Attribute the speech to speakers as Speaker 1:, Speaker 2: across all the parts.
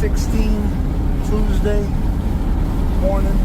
Speaker 1: 3:16 Tuesday morning.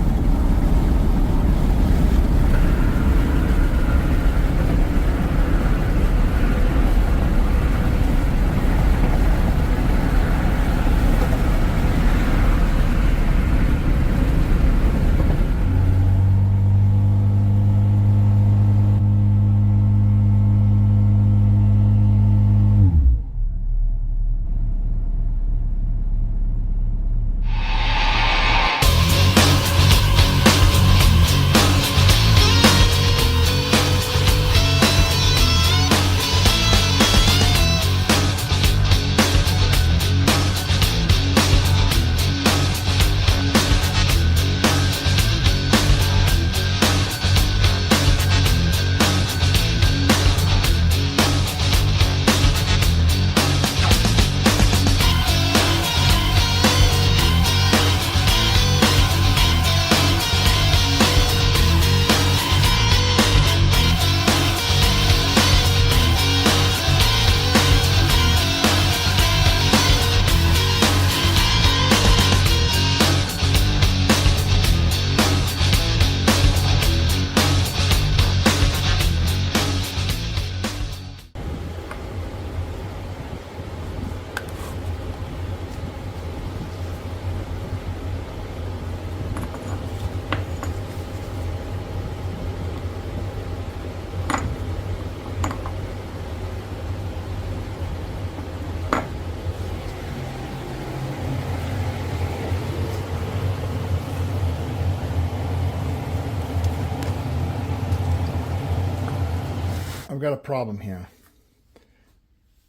Speaker 1: I've got a problem here.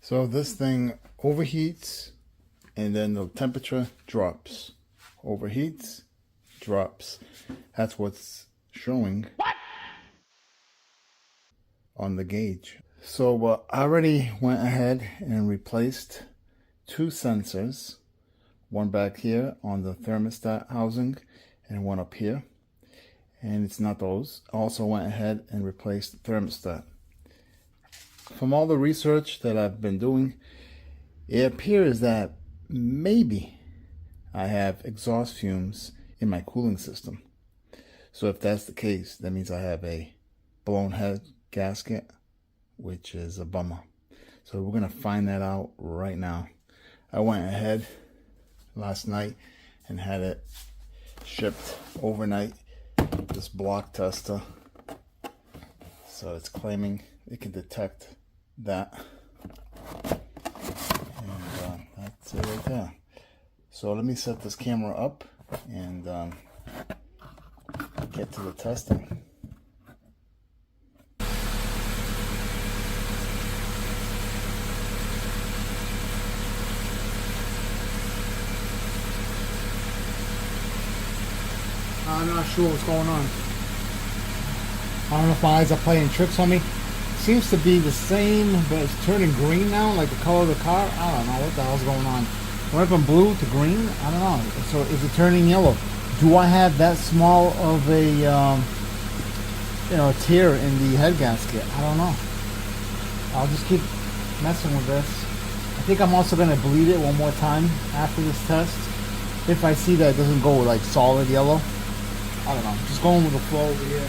Speaker 1: So this thing overheats and then the temperature drops. Overheats, drops. That's what's showing on the gauge. So I already went ahead and replaced two sensors. One back here on the thermostat housing and one up here. And it's not those. I also went ahead and replaced the thermostat. From all the research that I've been doing, it appears that maybe I have exhaust fumes in my cooling system. So if that's the case, that means I have a blown head gasket, which is a bummer. So we're going to find that out right now. I went ahead last night and had it shipped overnight, this block tester. So it's claiming it can detect that, and that's it right there. So let me set this camera up and get to the testing.
Speaker 2: I'm not sure what's going on. I don't know if my eyes are playing tricks on me. Seems to be the same, but it's turning green now, like the color of the car. I don't know what the hell's going on. Went from blue to green. I don't know. So is it turning yellow? Do I have that small of a a tear in the head gasket? I don't know. I'll just keep messing with this. I think I'm also going to bleed it one more time after this test. If I see that it doesn't go like solid yellow. I don't know. Just going with the flow over here.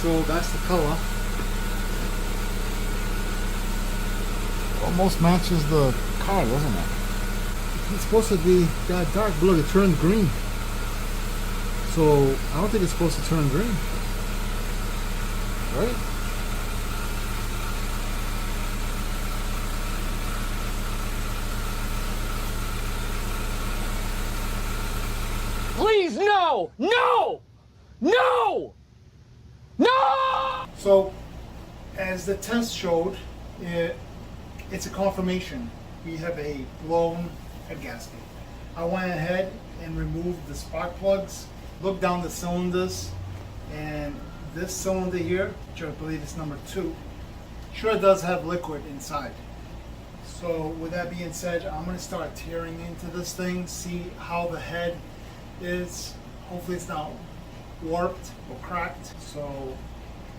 Speaker 2: So that's the color. Almost matches the car, doesn't it? It's supposed to be that dark blue. It turned green. So I don't think it's supposed to turn green. Right?
Speaker 3: Please, no! No! No! No!
Speaker 1: So, as the test showed, it's a confirmation. We have a blown head gasket. I went ahead and removed the spark plugs, looked down the cylinders, and this cylinder here, which I believe is number 2, sure does have liquid inside. So with that being said, I'm going to start tearing into this thing, see how the head is. Hopefully it's not warped or cracked, so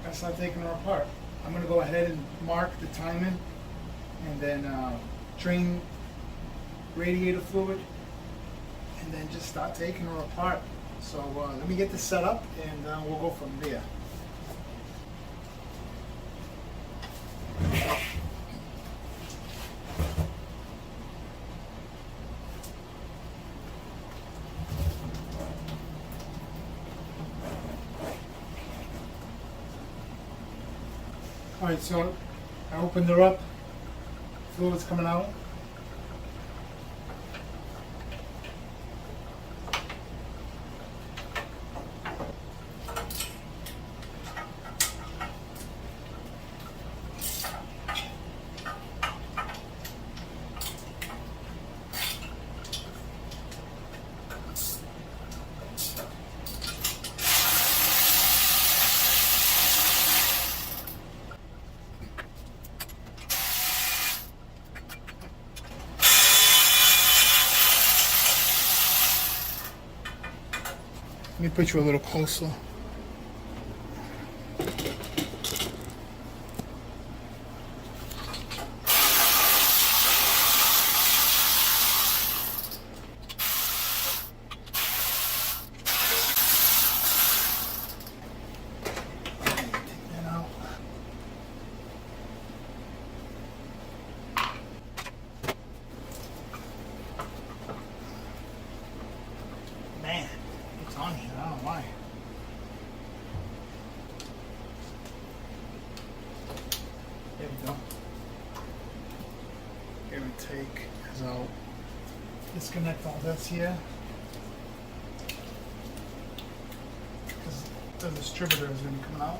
Speaker 1: I start taking her apart. I'm gonna go ahead and mark the timing and then drain radiator fluid and then just start taking her apart. So let me get this set up and we'll go from there. Alright, so I opened her up, fluid's coming out. Let me put you a little closer. Man, it's on here, I don't know why. There we go. Here we take this out. Disconnect all this here. Because the distributor is going to be coming out.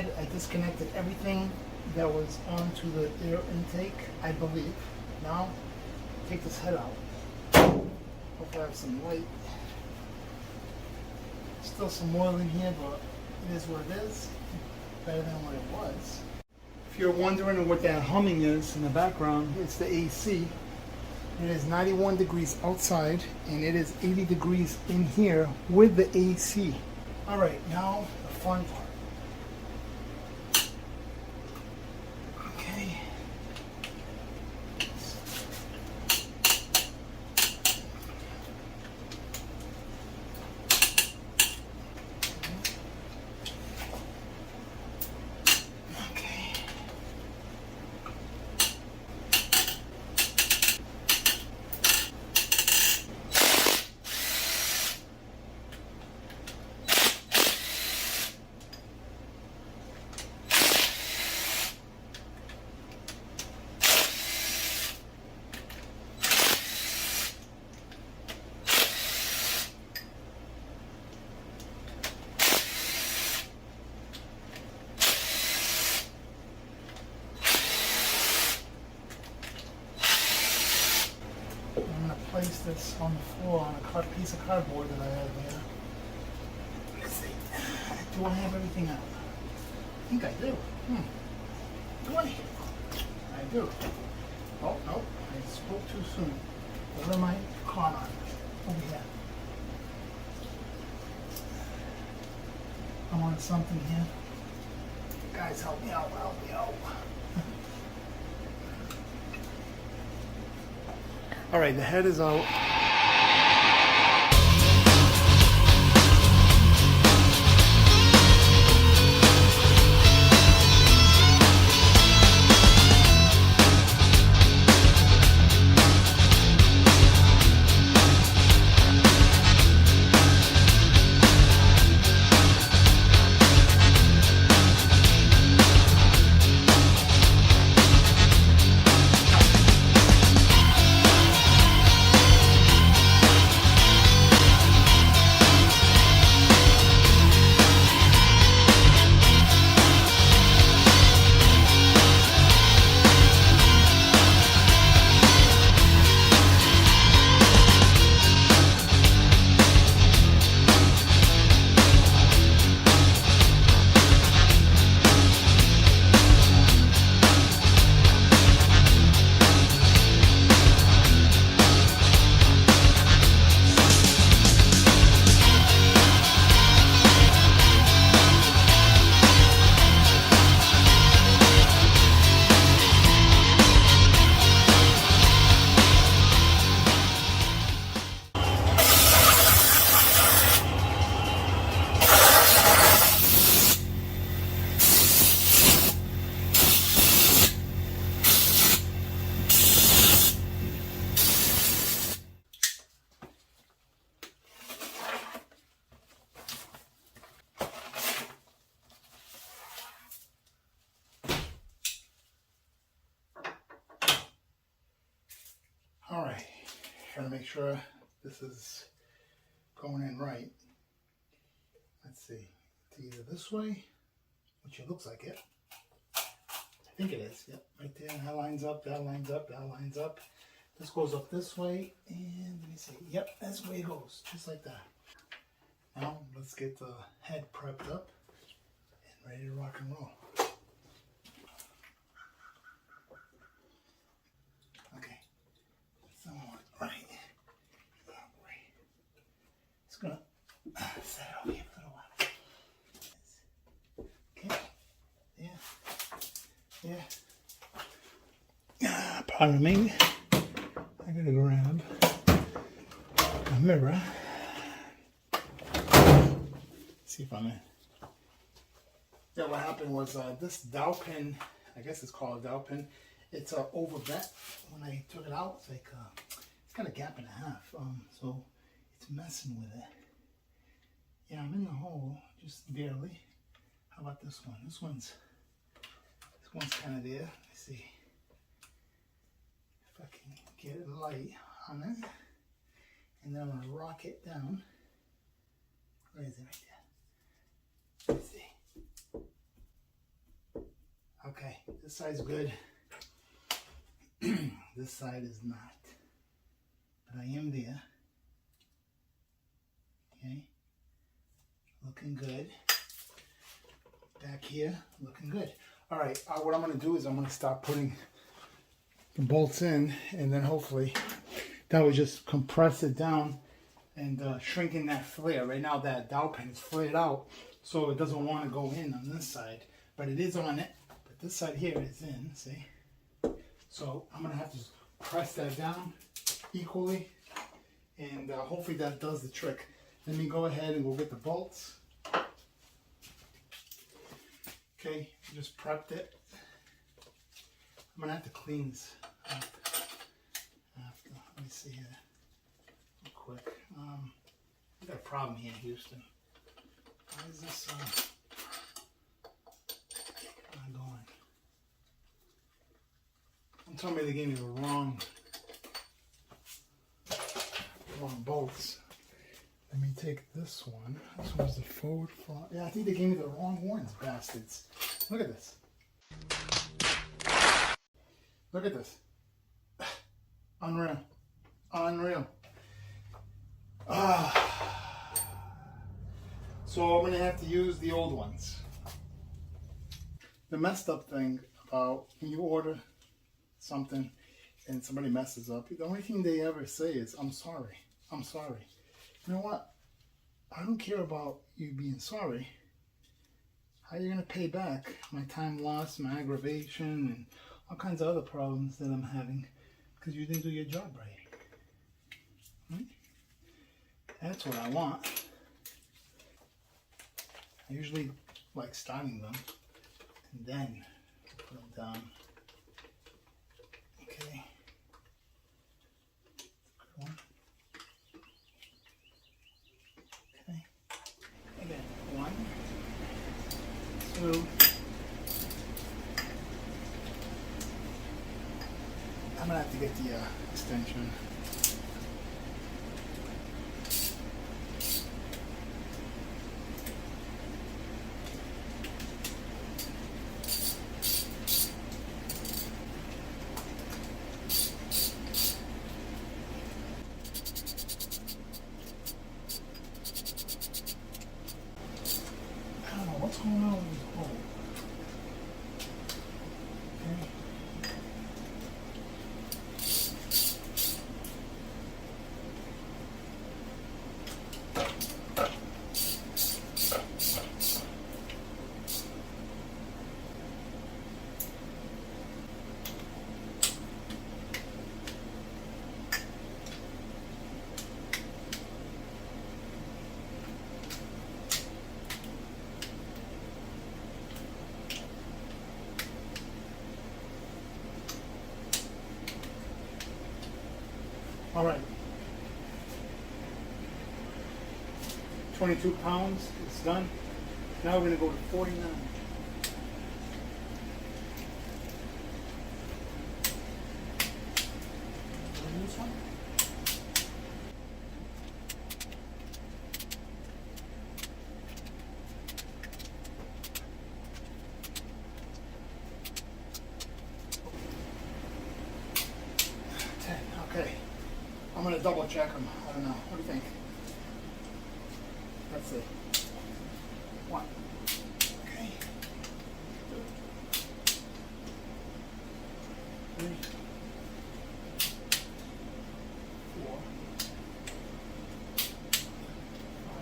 Speaker 2: head, I disconnected everything that was onto the air intake, I believe. Now, take this head out. Hopefully I have some light. Still some oil in here, but it is what it is. Better than what it was. If you're wondering what that humming is in the background, it's the AC. It is 91 degrees outside and it is 80 degrees in here with the AC. Alright, now the fun part. Okay. Place this on the floor on a piece of cardboard that I have here. Let's see. Do I have everything out? I think I do. Do I? I do. Oh, no. I spoke too soon. What am I caught on? Over here. I want something here. Guys, help me out. Help me out. All right, the head is out. All right, trying to make sure this is going in right. Let's see, it's either this way, which it looks like it. I think it is, yep, right there. That lines up, that lines up, that lines up. This goes up this way, and let me see, yep, that's the way it goes, just like that. Now, let's get the head prepped up and ready to rock and roll. Okay, somewhat right. It's gonna set it over here for a little while. Okay, yeah. Pardon me. I gotta grab a mirror. See if I'm in. Yeah, what happened was this dowel pin, I guess it's called a dowel pin. It's overbent. When I took it out, it's like it's got a gap and a half. So it's messing with it. Yeah, I'm in the hole, just barely. How about this one? This one's kind of there. Let me see if I can get it light on it, and then I'm gonna rock it down. Where is it? Right there. Let's see.
Speaker 1: Okay, this side's good. This side is not. But I am there. Okay. Looking good. Back here, looking good. All right, what I'm going to do is I'm going to start putting the bolts in, and then hopefully that will just compress it down and shrinking that flare. Right now that dowel pin is flared out, so it doesn't want to go in on this side, but it is on it. But this side here is in, see? So I'm going to have to press that down equally, and hopefully that does the trick. Let me go ahead and go get the bolts. Okay, just prepped it. I'm going to have to clean this up after. Let me see here real quick. We got a problem here in Houston. Why is this not going? I'm telling me they gave me the wrong bolts. Let me take this one. This one's the forward front. Yeah, I think they gave me the wrong ones, bastards. Look at this. Look at this. Unreal. Unreal. So I'm going to have to use the old ones. The messed up thing about when you order something and somebody messes up, the only thing they ever say is, I'm sorry. I'm sorry. You know what? I don't care about you being sorry. How are you going to pay back my time lost, my aggravation, and all kinds of other problems that I'm having because you didn't do your job right? Right? That's what I want. I usually like starting them and then put them down. Okay. Good one. Okay. Again, 1, 2. I'm gonna have to get the extension. I don't know what's going on with this hole. Okay. All right, 22 pounds, it's done. Now we're gonna go to 49. This one? Okay. I'm going to double check them. I don't know. What do you think? Let's see. 1. Okay. 2. 3. 4. 5.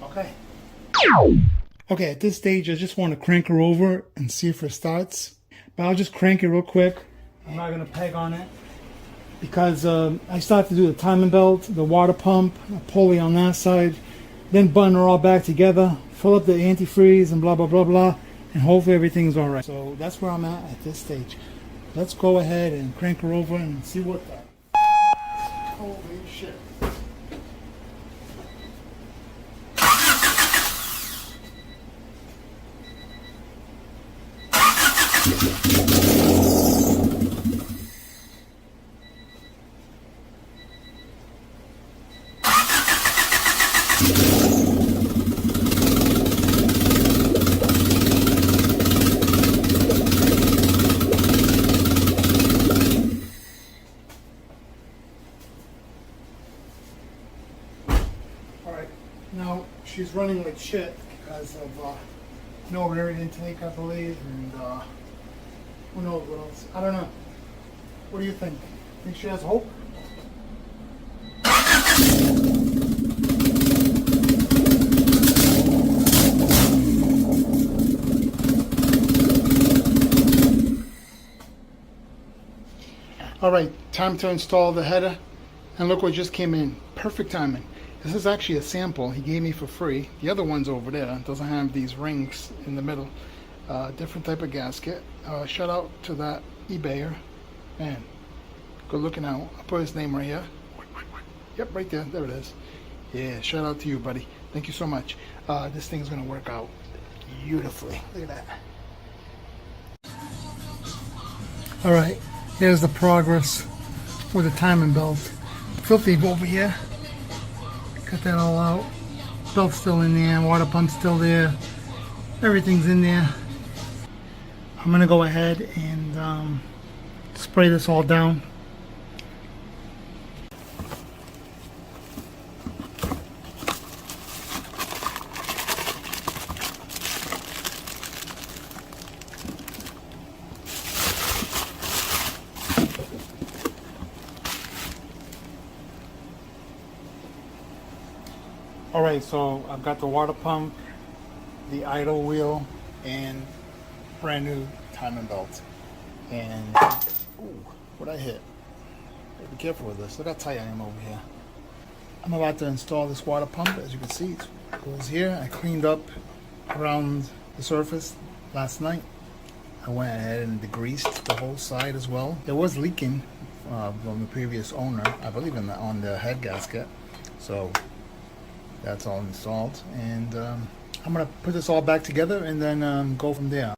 Speaker 1: Okay. Okay, at this stage, I just want to crank her over and see if it starts. But I'll just crank it real quick. I'm not going to peg on it because I still have to do the timing belt, the water pump, a pulley on that side, then button her all back together, fill up the antifreeze and blah, blah, blah, blah, and hopefully everything's all right. So that's where I'm at this stage. Let's go ahead and crank her over and see what the... Holy shit.
Speaker 2: Now she's running like shit because of no air intake, I believe, and who knows what else. I don't know. What do you think? Think she has hope? All right, time to install the header, and look what just came in. Perfect timing. This is actually a sample he gave me for free. The other one's over there. It doesn't have these rings in the middle. Different type of gasket. Shout out to that eBayer. Man, good looking out. I'll put his name right here. Yep, right there. There it is. Yeah, shout out to you, buddy. Thank you so much. This thing's going to work out beautifully. Look at that. All right, here's the progress with the timing belt. Filthy over here. Cut that all out. Belt's still in there, water pump's still there. Everything's in there. I'm gonna go ahead and spray this all down. Alright, so I've got the water pump, the idle wheel, and brand new timing belt. And, ooh, what'd I hit? Be careful with this. Look how tight I am over here. I'm about to install this water pump. As you can see, it goes here. I cleaned up around the surface last night. I went ahead and degreased the whole side as well. It was leaking from the previous owner, I believe on the head gasket. So that's all installed, and I'm gonna put this all back together and then go from there.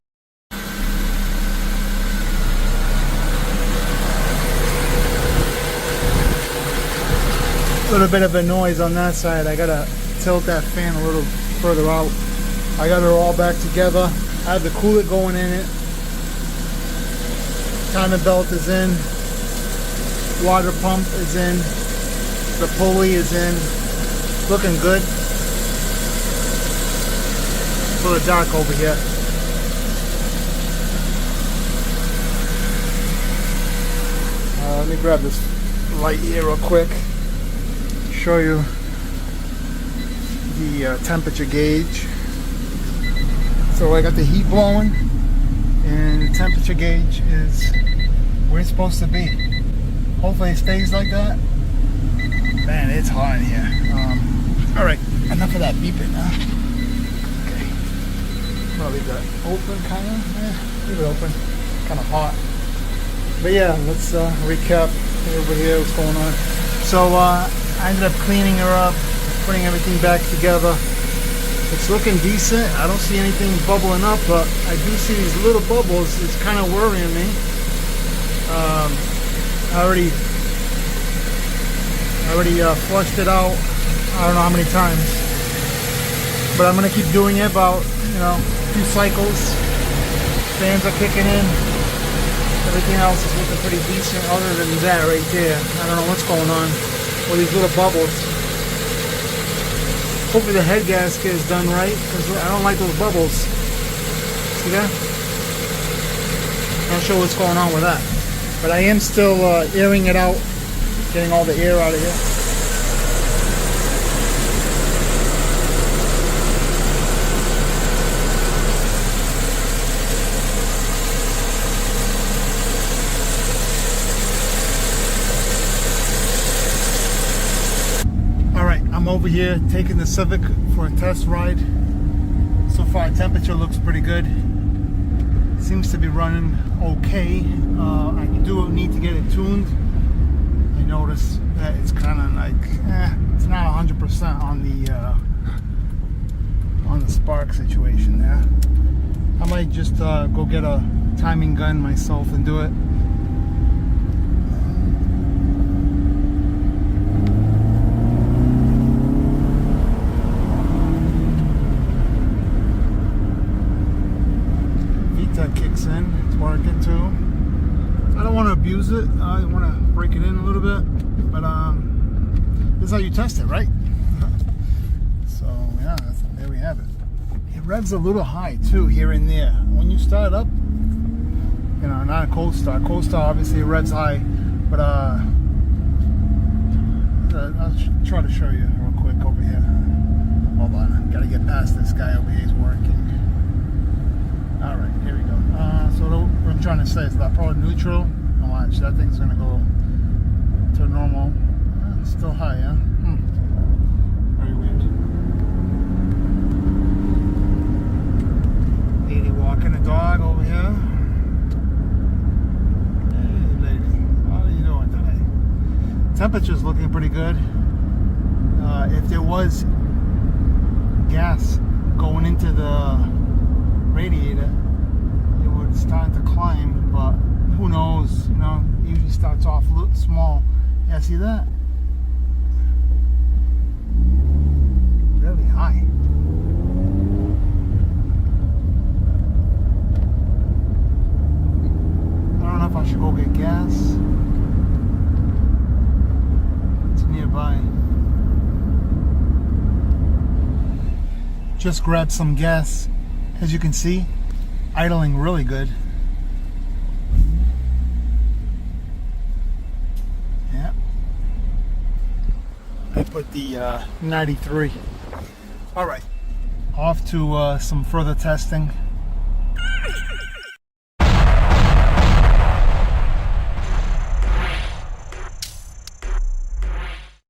Speaker 2: A little bit of a noise on that side. I gotta tilt that fan a little further out. I got it all back together. I have the coolant going in it. Timing belt is in. Water pump is in. The pulley is in. Looking good. A little dark over here. Let me grab this light here real quick. Show you the temperature gauge. So I got the heat blowing, and the temperature gauge is where it's supposed to be. Hopefully it stays like that. Man, it's hot in here. All right, enough of that beeping, huh? Okay. I'm gonna leave that open, kind of. Leave it open. Kind of hot. But yeah, let's recap over here what's going on. So I ended up cleaning her up, putting everything back together. It's looking decent. I don't see anything bubbling up, but I do see these little bubbles. It's kind of worrying me. I already flushed it out. I don't know how many times, but I'm gonna keep doing it about a few cycles. Fans are kicking in. Everything else is looking pretty decent other than that right there. I don't know what's going on with these little bubbles. Hopefully the head gasket is done right, because I don't like those bubbles. See that? Not sure what's going on with that. But I am still airing it out, getting all the air out of here. I'm over here taking the Civic for a test ride. So far temperature looks pretty good. Seems to be running okay. I do need to get it tuned. I noticed that it's kind of like it's not 100% on the spark situation there. I might just go get a timing gun myself and do it. Kicks in, it's working too. I don't want to abuse it. I want to break it in a little bit, but this is how you test it, right? So yeah, there we have it. It revs a little high too here and there. When you start up, you know, not a cold start. Cold start obviously it revs high, but I'll try to show you real quick over here. Hold on, gotta get past this guy over here. He's working. All right, here we go. So what I'm trying to say is that probably neutral. Watch, that thing's gonna go to normal. It's still high, yeah? Very weird. Lady walking a dog over here. Hey, lady, how are you doing today? Temperature's looking pretty good. If there was gas going into the radiator, it would start to climb, but who knows, you know, it usually starts off a little small. Yeah, see that? Really high. I don't know if I should go get gas. It's nearby. Just grabbed some gas. As you can see, idling really good. Yeah. I put the 93. All right, off to some further testing.